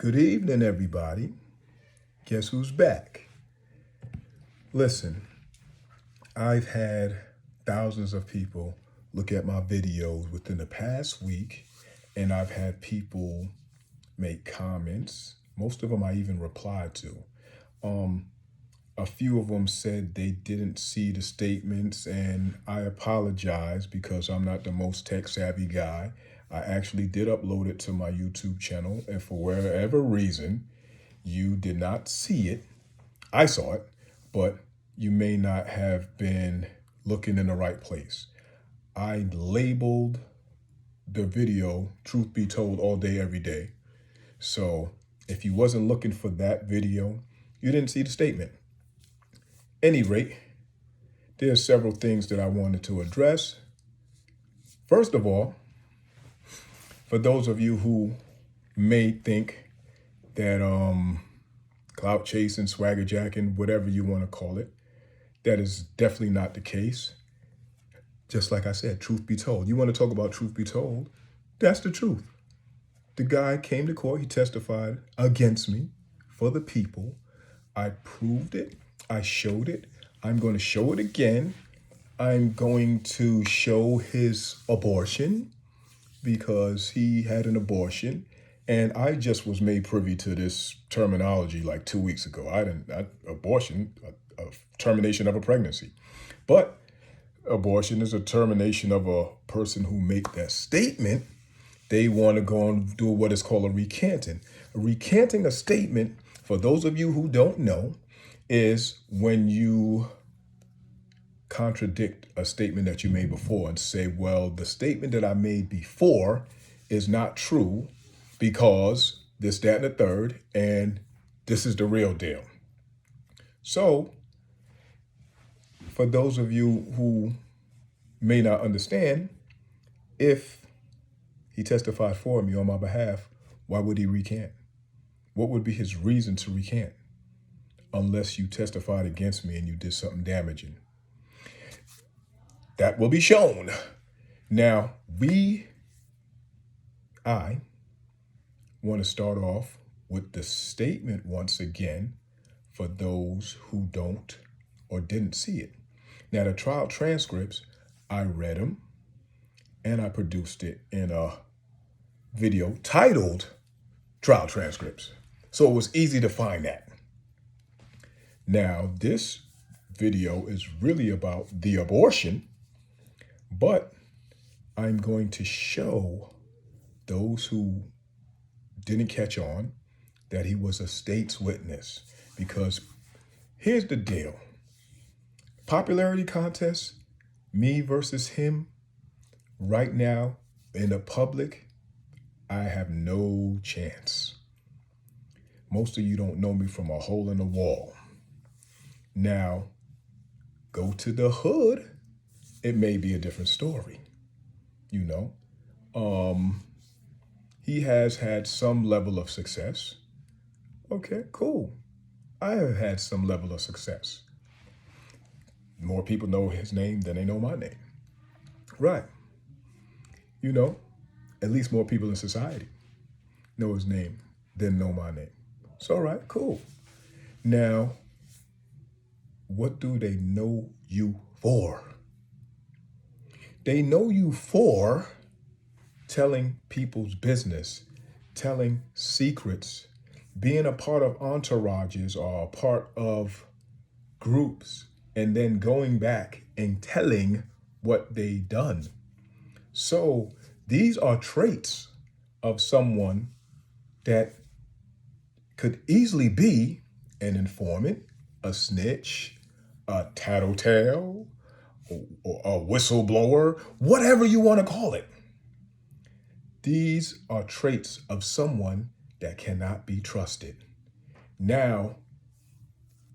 Good evening, everybody. Guess who's back? Listen, I've had thousands of people look at my videos within the past week, and I've had people make comments. Most of them I even replied to. A few of them said they didn't see the statements, and I apologize because I'm not the most tech savvy guy. I actually did upload it to my YouTube channel, and for whatever reason, you did not see it. I saw it, but you may not have been looking in the right place. I labeled the video Truth Be Told all day, every day. So if you wasn't looking for that video, you didn't see the statement. Any rate, there's several things that I wanted to address. First of all, for those of you who may think that clout chasing, swagger jacking, whatever you want to call it, that is definitely not the case. Just like I said, truth be told. You want to talk about truth be told? That's the truth. The guy came to court, he testified against me for the people. I proved it. I showed it. I'm going to show it again. I'm going to show his abortion because he had an abortion. And I just was made privy to this terminology like 2 weeks ago. Abortion, a termination of a pregnancy. But abortion is a termination of a person who make that statement. They want to go and do what is called a recanting. Recanting a statement, for those of you who don't know, is when you contradict a statement that you made before and say, well, the statement that I made before is not true because this, that, and the third, and this is the real deal. So for those of you who may not understand, if he testified for me on my behalf, why would he recant? What would be his reason to recant? Unless you testified against me and you did something damaging. That will be shown. Now, I want to start off with the statement once again for those who don't or didn't see it. Now, the trial transcripts, I read them and I produced it in a video titled Trial Transcripts. So it was easy to find that. Now, this video is really about the abortion, but I'm going to show those who didn't catch on that he was a state's witness. Because here's the deal. Popularity contest, me versus him, right now in the public, I have no chance. Most of you don't know me from a hole in the wall. Now, go to the hood, it may be a different story, you know. He has had some level of success. Okay, cool. I have had some level of success. More people know his name than they know my name. Right. You know, at least more people in society know his name than know my name. It's all right, cool. Now, what do they know you for? They know you for telling people's business, telling secrets, being a part of entourages or a part of groups, and then going back and telling what they done. So these are traits of someone that could easily be an informant, a snitch, a tattletale, or a whistleblower, whatever you want to call it. These are traits of someone that cannot be trusted. Now,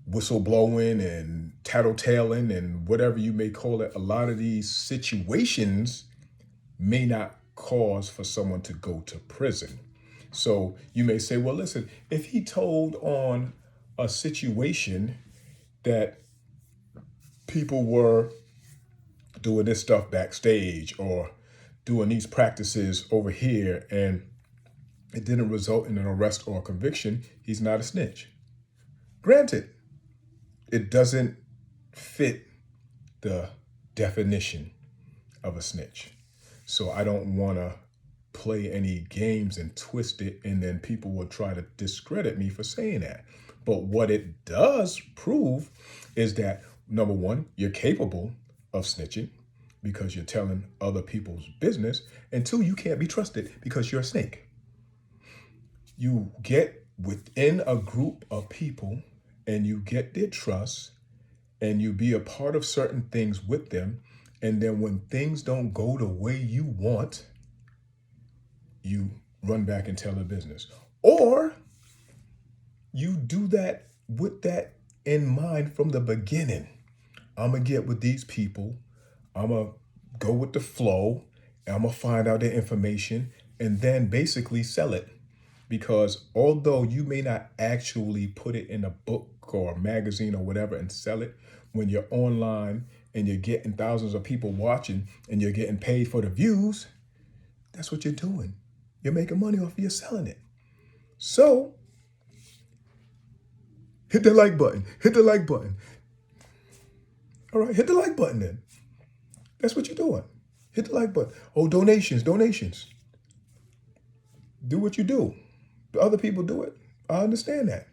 whistleblowing and tattletaling and whatever you may call it, a lot of these situations may not cause for someone to go to prison. So you may say, well, listen, if he told on a situation that people were doing this stuff backstage or doing these practices over here, and it didn't result in an arrest or a conviction, he's not a snitch. Granted, it doesn't fit the definition of a snitch. So I don't want to play any games and twist it, and then people will try to discredit me for saying that. But what it does prove is that, number one, you're capable of snitching because you're telling other people's business, and two, you can't be trusted because you're a snake. You get within a group of people and you get their trust and you be a part of certain things with them. And then when things don't go the way you want, you run back and tell the business. Or you do that with that in mind from the beginning. I'm going to get with these people. I'm going to go with the flow. And I'm going to find out their information and then basically sell it. Because although you may not actually put it in a book or a magazine or whatever and sell it, when you're online and you're getting thousands of people watching and you're getting paid for the views, that's what you're doing. You're making money off of you selling it. So hit the like button. Hit the like button. All right, hit the like button then. That's what you're doing. Hit the like button. Oh, donations. Do what you do. Other people do it. I understand that.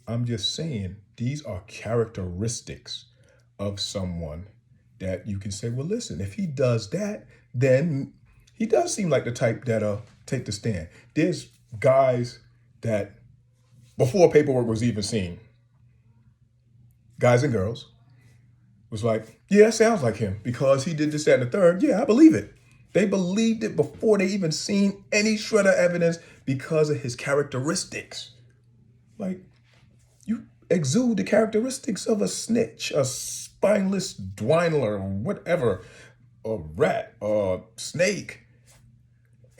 I'm just saying these are characteristics of someone that you can say, well, listen, if he does that, then he does seem like the type that'll take the stand. There's guys that, before paperwork was even seen, guys and girls, was like, yeah, sounds like him because he did this, that, and the third. Yeah, I believe it. They believed it before they even seen any shred of evidence because of his characteristics. Like, you exude the characteristics of a snitch, a spineless dwindler, whatever, a rat, a snake.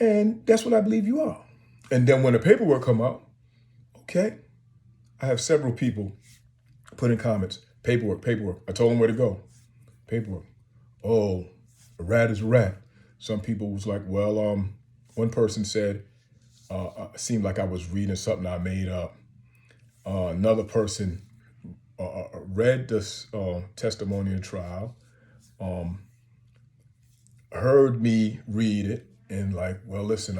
And that's what I believe you are. And then when the paperwork come out, okay, I have several people put in comments, paperwork. I told them where to go. Paperwork. Oh, a rat is a rat. Some people was like, well, one person said, it seemed like I was reading something I made up. Another person read this testimonial trial, heard me read it, and like, well, listen,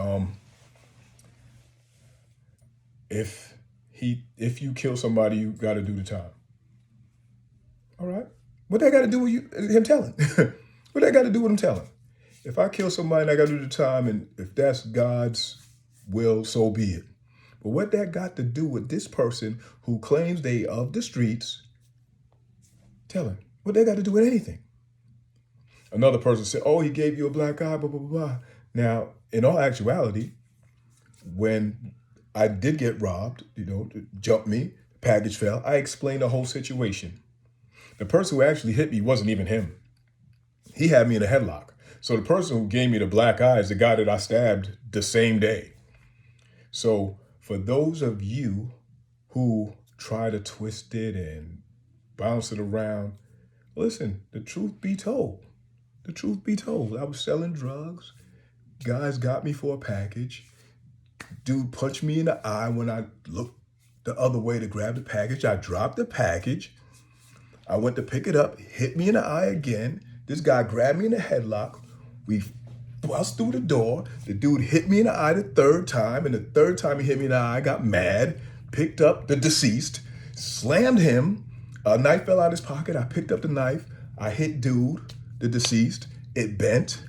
if you kill somebody, you got to do the time. All right, what that got to do with him telling? What that got to do with him telling? If I kill somebody, I got to do the time, and if that's God's will, so be it. But what that got to do with this person who claims they of the streets telling? What that got to do with anything? Another person said, oh, he gave you a black eye, blah, blah, blah. Now, in all actuality, when I did get robbed, jumped me, package fell, I explained the whole situation. The person who actually hit me wasn't even him. He had me in a headlock. So the person who gave me the black eye is the guy that I stabbed the same day. So for those of you who try to twist it and bounce it around, listen, the truth be told. The truth be told. I was selling drugs. Guys got me for a package. Dude punched me in the eye when I looked the other way to grab the package. I dropped the package. I went to pick it up, hit me in the eye again. This guy grabbed me in a headlock. We bust through the door. The dude hit me in the eye the third time. And the third time he hit me in the eye, I got mad, picked up the deceased, slammed him. A knife fell out of his pocket. I picked up the knife. I hit dude, the deceased. It bent.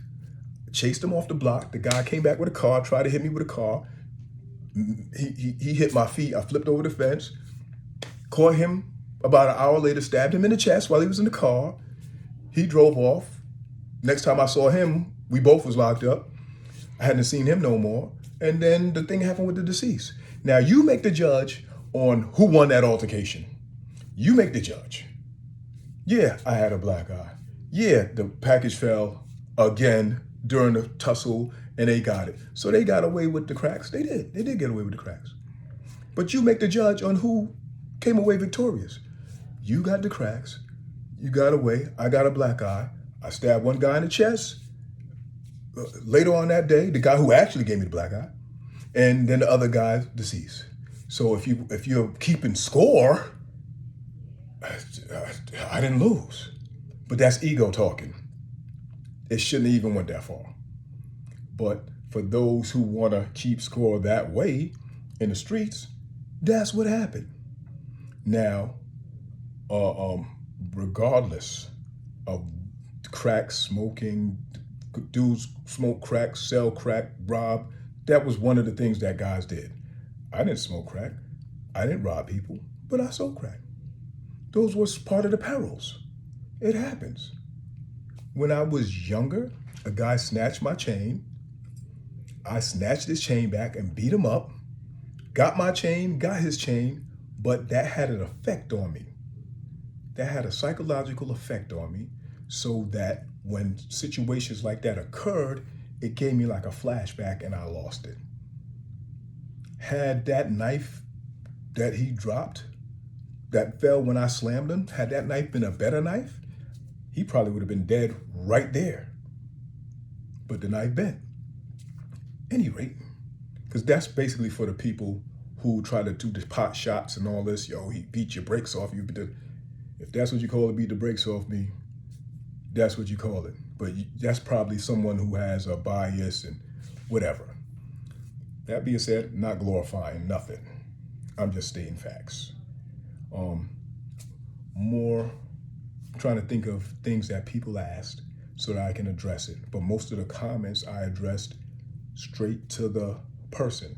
Chased him off the block. The guy came back with a car, tried to hit me with a car. He hit my feet. I flipped over the fence. Caught him about an hour later, stabbed him in the chest while he was in the car. He drove off. Next time I saw him, we both was locked up. I hadn't seen him no more. And then the thing happened with the deceased. Now you make the judge on who won that altercation. You make the judge. Yeah, I had a black eye. Yeah, the package fell again during the tussle and they got it. So they got away with the cracks. They did. They did get away with the cracks. But you make the judge on who came away victorious. You got the cracks. You got away. I got a black eye. I stabbed one guy in the chest. Later on that day, the guy who actually gave me the black eye, and then the other guy's deceased. So if you're keeping score, I didn't lose. But that's ego talking. It shouldn't have even went that far. But for those who want to keep score that way in the streets, that's what happened. Now, regardless of crack smoking, dudes smoke crack, sell crack, rob, that was one of the things that guys did. I didn't smoke crack. I didn't rob people, but I sold crack. Those was part of the perils. It happens. When I was younger, a guy snatched my chain. I snatched his chain back and beat him up, got my chain, got his chain, but that had an effect on me. That had a psychological effect on me, so that when situations like that occurred, it gave me like a flashback and I lost it. Had that knife that he dropped, that fell when I slammed him, had that knife been a better knife, he probably would have been dead right there. But the knife bent. Any rate, because that's basically for the people who try to do the pot shots and all this. Yo, he beat your brakes off you. If that's what you call it, beat the brakes off me, that's what you call it. But that's probably someone who has a bias and whatever. That being said, not glorifying nothing. I'm just stating facts. More trying to think of things that people asked so that I can address it. But most of the comments I addressed straight to the person.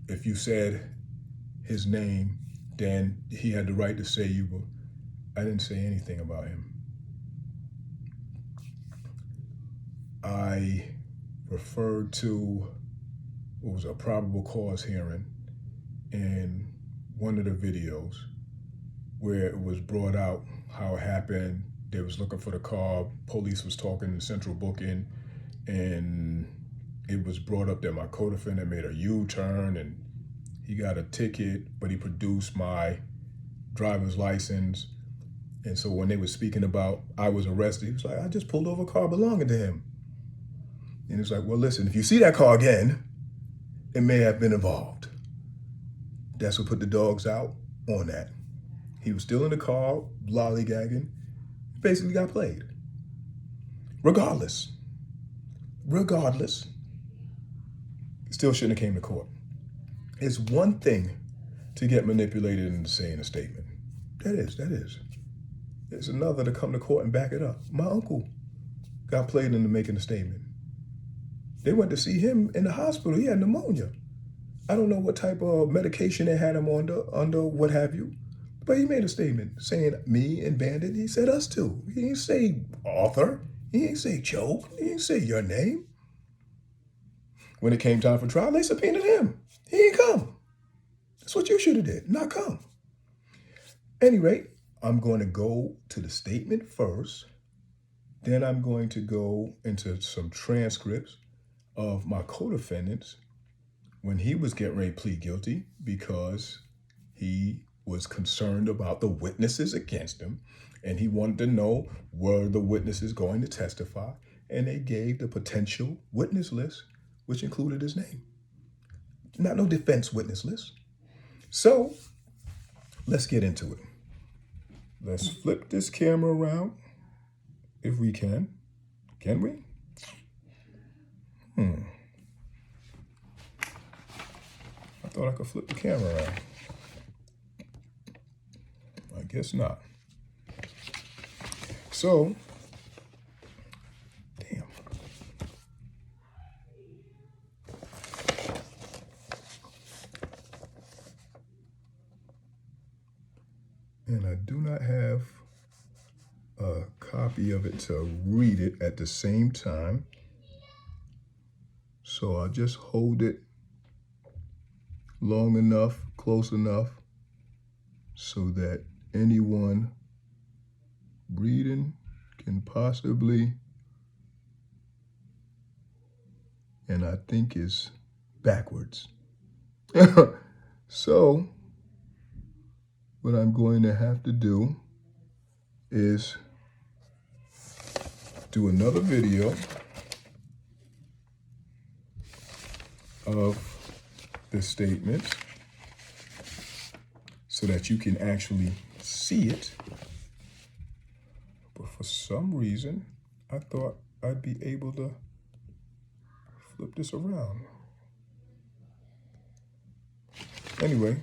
If you said his name, then he had the right to say you, but I didn't say anything about him. I referred to what was a probable cause hearing in one of the videos where it was brought out how it happened. They was looking for the car, police was talking in central booking, and it was brought up that my co-defendant made a U-turn and he got a ticket, but he produced my driver's license. And so when they were speaking about I was arrested, he was like, I just pulled over a car belonging to him. And it's like, well, listen, if you see that car again, it may have been involved. That's what put the dogs out on that. He was still in the car, lollygagging, basically got played. Regardless, still shouldn't have came to court. It's one thing to get manipulated into saying a statement. That is. It's another to come to court and back it up. My uncle got played into making a statement. They went to see him in the hospital. He had pneumonia. I don't know what type of medication they had him under what have you. But he made a statement saying me and Bandit. He said us two. He didn't say Arthur. He didn't say Choke. He didn't say your name. When it came time for trial, they subpoenaed him. He ain't come. That's what you should have did, not come. Any rate, I'm going to go to the statement first. Then I'm going to go into some transcripts of my co-defendants when he was getting ready to plead guilty because he was concerned about the witnesses against him and he wanted to know were the witnesses going to testify, and they gave the potential witness list, which included his name. Not no defense witness list. So let's get into it. Let's flip this camera around if we can. Can we? I thought I could flip the camera around. I guess not. So, damn. And I do not have a copy of it to read it at the same time. So I'll just hold it long enough, close enough, so that anyone reading can possibly, and I think it's backwards. So what I'm going to have to do is do another video of the statements so that you can actually see it. But for some reason, I thought I'd be able to flip this around. Anyway,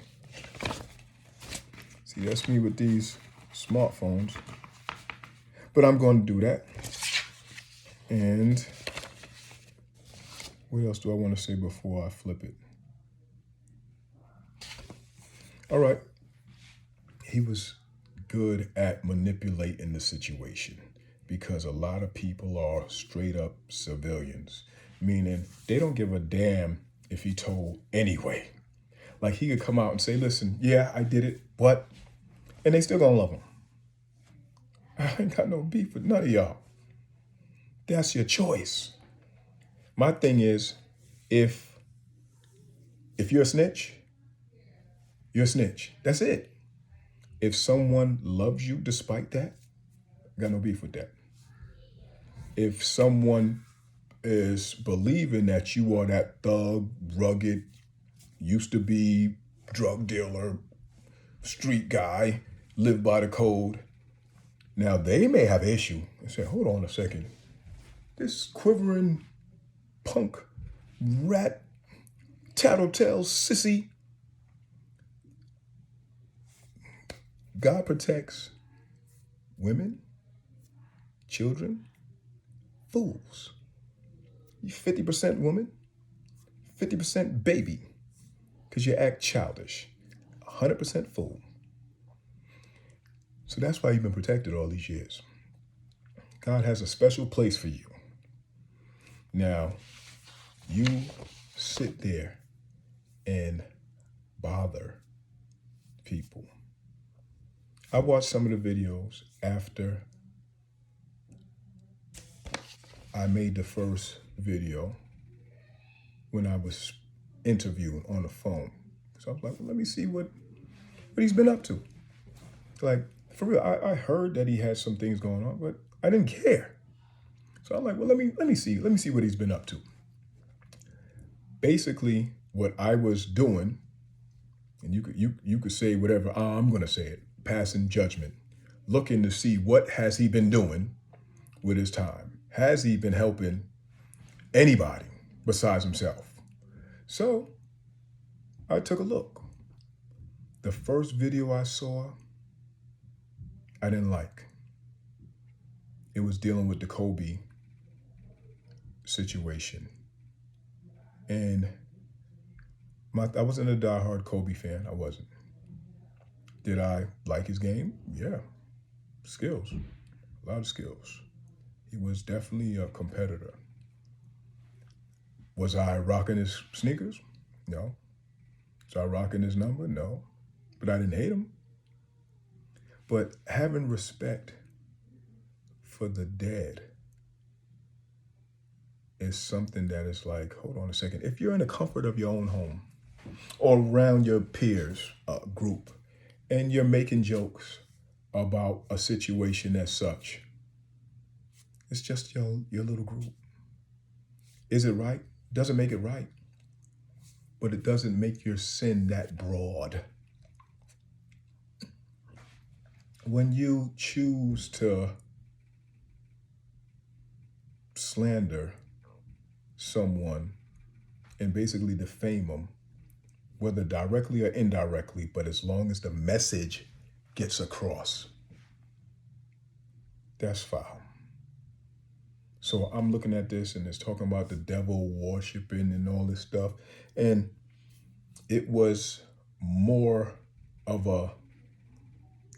see, that's me with these smartphones. But I'm going to do that. And what else do I want to say before I flip it? All right. He was good at manipulating the situation because a lot of people are straight up civilians, meaning they don't give a damn if he told anyway. Like he could come out and say, listen, yeah, I did it, but, and they still gonna love him. I ain't got no beef with none of y'all. That's your choice. My thing is, if you're a snitch, you're a snitch. That's it. If someone loves you despite that, I got no beef with that. If someone is believing that you are that thug, rugged, used to be drug dealer, street guy, live by the code, now they may have an issue and say, hold on a second. This quivering punk, rat, tattletale, sissy. God protects women, children, fools. You 50% woman, 50% baby, because you act childish. 100% fool. So that's why you've been protected all these years. God has a special place for you. Now, you sit there and bother people. I watched some of the videos after I made the first video when I was interviewing on the phone. So I was like, well, let me see what he's been up to. Like, for real, I heard that he had some things going on, but I didn't care. So I'm like, well, let me see what he's been up to. Basically, what I was doing, and you could say whatever, I'm gonna say it, passing judgment, looking to see what has he been doing with his time. Has he been helping anybody besides himself? So I took a look. The first video I saw, I didn't like. It was dealing with the Kobe situation. And I wasn't a diehard Kobe fan. I wasn't. Did I like his game? Yeah. Skills. A lot of skills. He was definitely a competitor. Was I rocking his sneakers? No. Was I rocking his number? No. But I didn't hate him. But having respect for the dead is something that is like, hold on a second. If you're in the comfort of your own home or around your peers group and you're making jokes about a situation as such, it's just your little group. Is it right? Doesn't make it right. But it doesn't make your sin that broad. When you choose to slander someone and basically defame them, whether directly or indirectly, but as long as the message gets across, that's foul. So I'm looking at this and it's talking about the devil worshiping and all this stuff. And it was more of a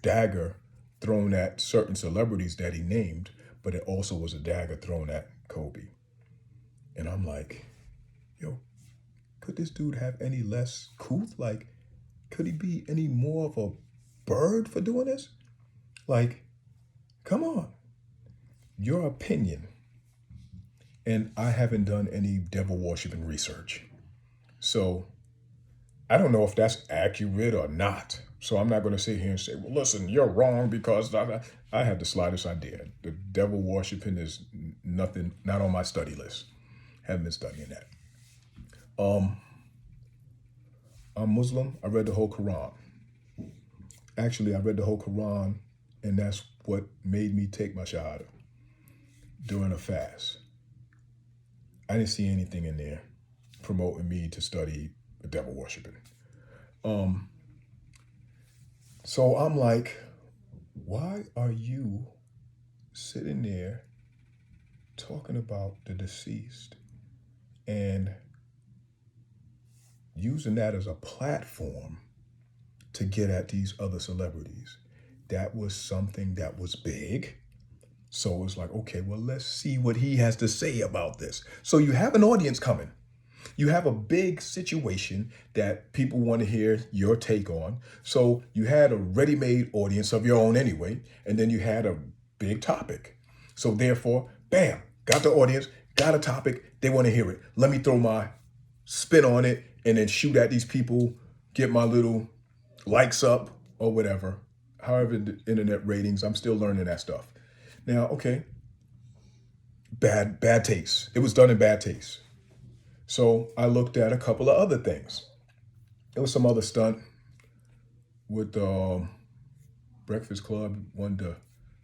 dagger thrown at certain celebrities that he named, but it also was a dagger thrown at Kobe. And I'm like, yo, could this dude have any less couth? Like, could he be any more of a bird for doing this? Like, come on. Your opinion. And I haven't done any devil worshiping research. So I don't know if that's accurate or not. So I'm not going to sit here and say, well, listen, you're wrong because I have the slightest idea. The devil worshiping is nothing, not on my study list. Haven't been studying that. I'm Muslim. I read the whole Quran. Actually, I read the whole Quran, and that's what made me take my shahada during a fast. I didn't see anything in there promoting me to study the devil worshiping. So I'm like, why are you sitting there talking about the deceased and using that as a platform to get at these other celebrities? That was something that was big. So it's like, okay, well, let's see what he has to say about this. So you have an audience coming. You have a big situation that people want to hear your take on. So you had a ready-made audience of your own anyway, and then you had a big topic. So therefore, bam, got the audience, got a topic, they want to hear it. Let me throw my spin on it and then shoot at these people, get my little likes up or whatever. However, the internet ratings, I'm still learning that stuff. Now, okay, bad taste. It was done in bad taste. So I looked at a couple of other things. There was some other stunt with Breakfast Club.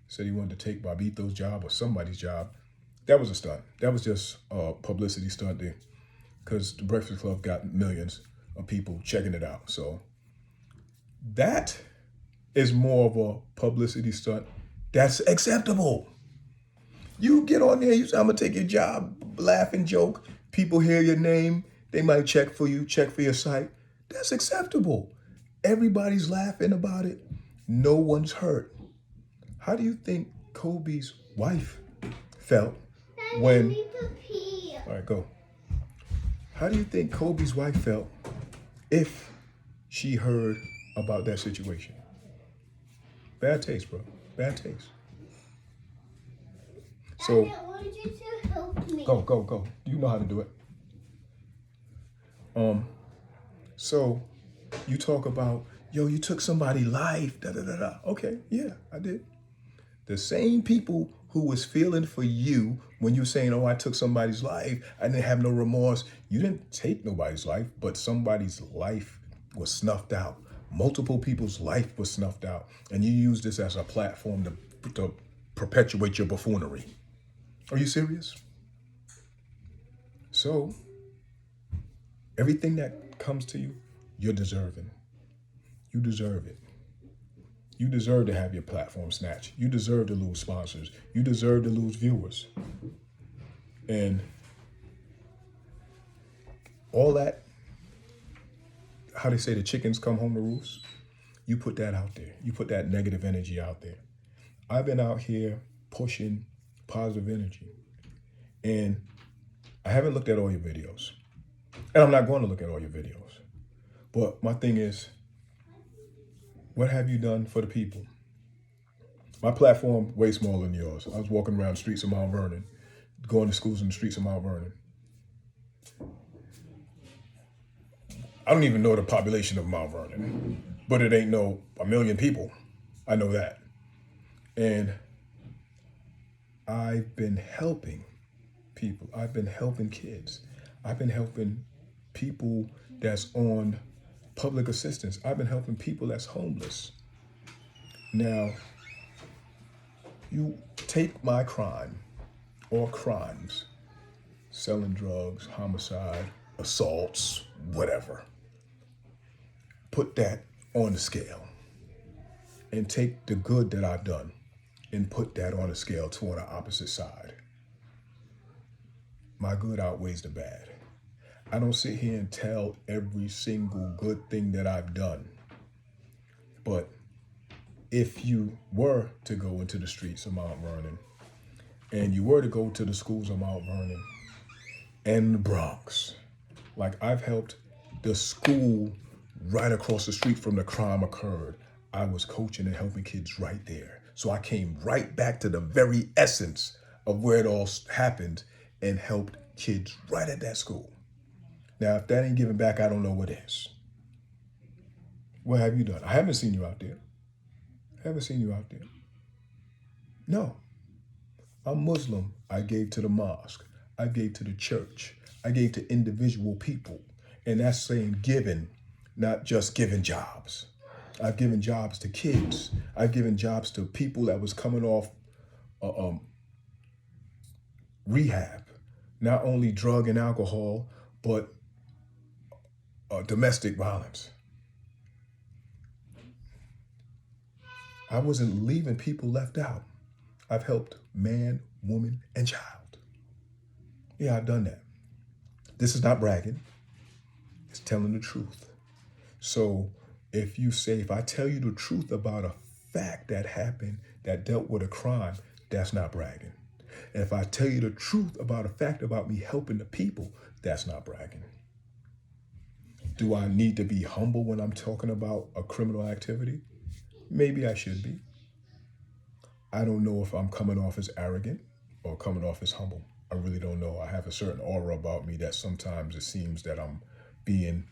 Said he wanted to take Bobito's job or somebody's job. That was a stunt. That was just a publicity stunt there, because the Breakfast Club got millions of people checking it out. So that is more of a publicity stunt. That's acceptable. You get on there, you say, I'm gonna take your job, laugh and joke. People hear your name, they might check for you, check for your site. That's acceptable. Everybody's laughing about it. No one's hurt. How do you think Kobe's wife felt when... All right, go. How do you think Kobe's wife felt if she heard about that situation? Bad taste, bro. Bad taste. So, I want you to help me. Go. You know how to do it. So you talk about, you took somebody's life, da-da-da-da. Okay, yeah, I did. The same people who was feeling for you when you're saying, I took somebody's life, I didn't have no remorse. You didn't take nobody's life, but somebody's life was snuffed out. Multiple people's life was snuffed out. And you use this as a platform to perpetuate your buffoonery. Are you serious? So, everything that comes to you, you're deserving. You deserve it. You deserve to have your platform snatched. You deserve to lose sponsors. You deserve to lose viewers. And all that, how they say the chickens come home to roost, you put that out there. You put that negative energy out there. I've been out here pushing positive energy. And I haven't looked at all your videos. And I'm not going to look at all your videos. But my thing is, what have you done for the people? My platform way smaller than yours. I was walking around the streets of Mount Vernon, going to schools in the streets of Mount Vernon. I don't even know the population of Mount Vernon, but it ain't no 1 million people. I know that. And I've been helping people. I've been helping kids. I've been helping people that's on public assistance. I've been helping people that's homeless. Now, you take my crime or crimes, selling drugs, homicide, assaults, whatever, put that on the scale and take the good that I've done and put that on a scale to on the opposite side. My good outweighs the bad. I don't sit here and tell every single good thing that I've done. But if you were to go into the streets of Mount Vernon, and you were to go to the schools of Mount Vernon and the Bronx, like I've helped the school right across the street from the crime occurred. I was coaching and helping kids right there. So I came right back to the very essence of where it all happened and helped kids right at that school. Now, if that ain't giving back, I don't know what is. What have you done? I haven't seen you out there. No. I'm Muslim. I gave to the mosque. I gave to the church. I gave to individual people. And that's saying giving, not just giving jobs. I've given jobs to kids. I've given jobs to people that was coming off rehab, not only drug and alcohol, but domestic violence. I wasn't leaving people left out. I've helped man, woman, and child. Yeah, I've done that. This is not bragging. It's telling the truth. So if I tell you the truth about a fact that happened that dealt with a crime, that's not bragging. And if I tell you the truth about a fact about me helping the people, that's not bragging. Do I need to be humble when I'm talking about a criminal activity? Maybe I should be. I don't know if I'm coming off as arrogant or coming off as humble. I really don't know. I have a certain aura about me that sometimes it seems that I'm being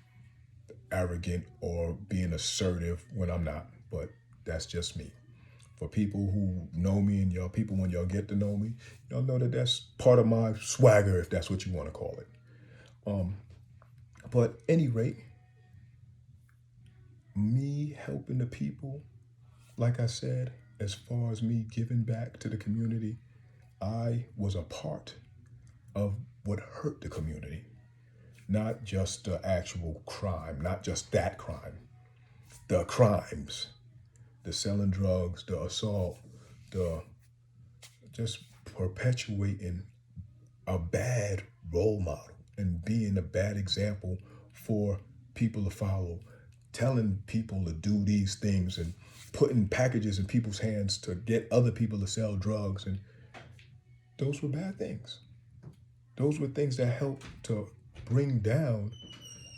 arrogant or being assertive when I'm not, but that's just me. For people who know me and y'all people, when y'all get to know me, y'all know that that's part of my swagger, if that's what you want to call it. But at any rate, me helping the people, like I said, as far as me giving back to the community, I was a part of what hurt the community. Not just the actual crime, not just that crime, the crimes, the selling drugs, the assault, the just perpetuating a bad role model and being a bad example for people to follow, telling people to do these things and putting packages in people's hands to get other people to sell drugs. And those were bad things. Those were things that helped to bring down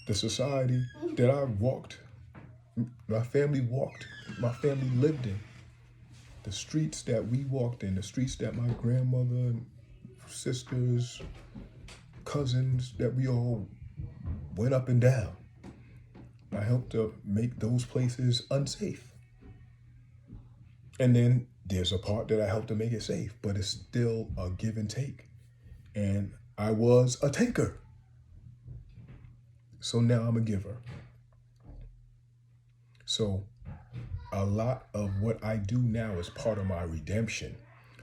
the society that I walked, my family walked, my family lived in. The streets that we walked in, the streets that my grandmother, sisters, cousins, that we all went up and down. I helped to make those places unsafe. And then there's a part that I helped to make it safe, but it's still a give and take. And I was a taker. So now I'm a giver. So a lot of what I do now is part of my redemption.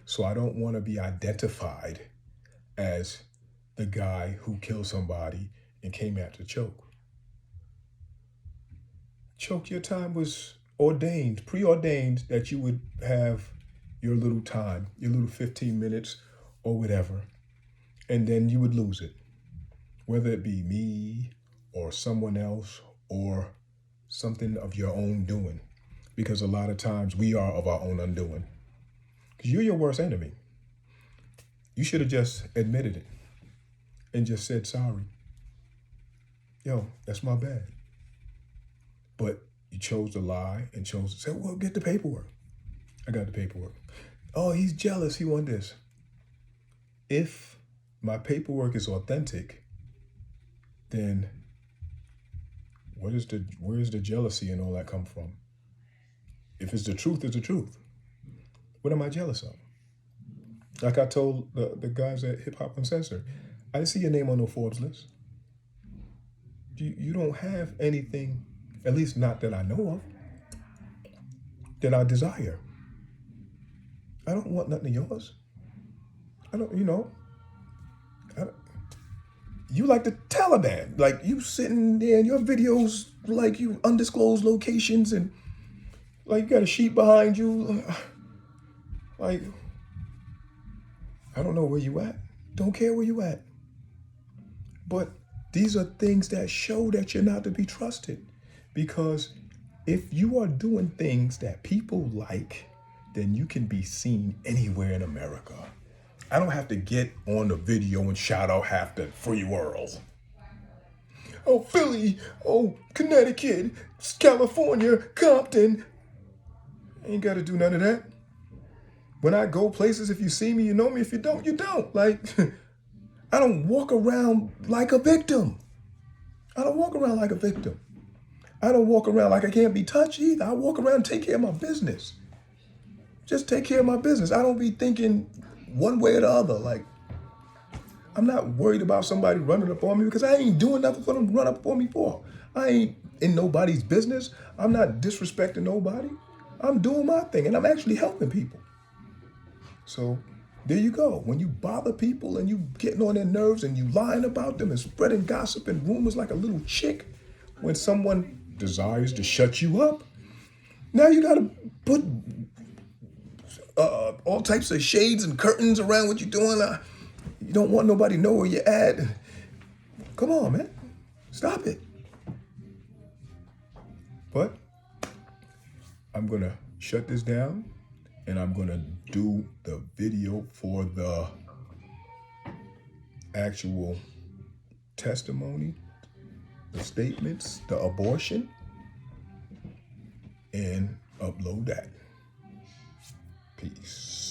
So I don't want to be identified as the guy who killed somebody and came out to choke. Choke, your time was ordained, preordained that you would have your little time, your little 15 minutes or whatever, and then you would lose it. Whether it be me or someone else or something of your own doing. Because a lot of times we are of our own undoing. Because you're your worst enemy. You should have just admitted it and just said sorry. Yo, that's my bad. But you chose to lie and chose to say, well, get the paperwork. I got the paperwork. Oh, he's jealous. He wants this. If my paperwork is authentic, then where's the jealousy and all that come from? If it's the truth, it's the truth. What am I jealous of? Like I told the guys at Hip Hop Uncensored, I didn't see your name on no Forbes list. You don't have anything, at least not that I know of, that I desire. I don't want nothing of yours. I don't, you like the Taliban. Like you sitting there in your videos, like you undisclosed locations and like you got a sheet behind you. Like, I don't know where you at. Don't care where you at. But these are things that show that you're not to be trusted. Because if you are doing things that people like, then you can be seen anywhere in America. I don't have to get on the video and shout out half the free world. Oh, Philly, oh, Connecticut, California, Compton. I ain't got to do none of that. When I go places, if you see me, you know me. If you don't, you don't. Like, I don't walk around like a victim. I don't walk around like a victim. I don't walk around like I can't be touched either. I walk around and take care of my business. Just take care of my business. I don't be thinking one way or the other. Like, I'm not worried about somebody running up on me because I ain't doing nothing for them to run up on me for. I ain't in nobody's business. I'm not disrespecting nobody. I'm doing my thing and I'm actually helping people. So there you go. When you bother people and you getting on their nerves and you lying about them and spreading gossip and rumors like a little chick, when someone desires to shut you up, now you got to put all types of shades and curtains around what you're doing. You don't want nobody to know where you're at. Come on, man. Stop it. But I'm going to shut this down and I'm going to do the video for the actual testimony, the statements, the abortion, and upload that. Peace.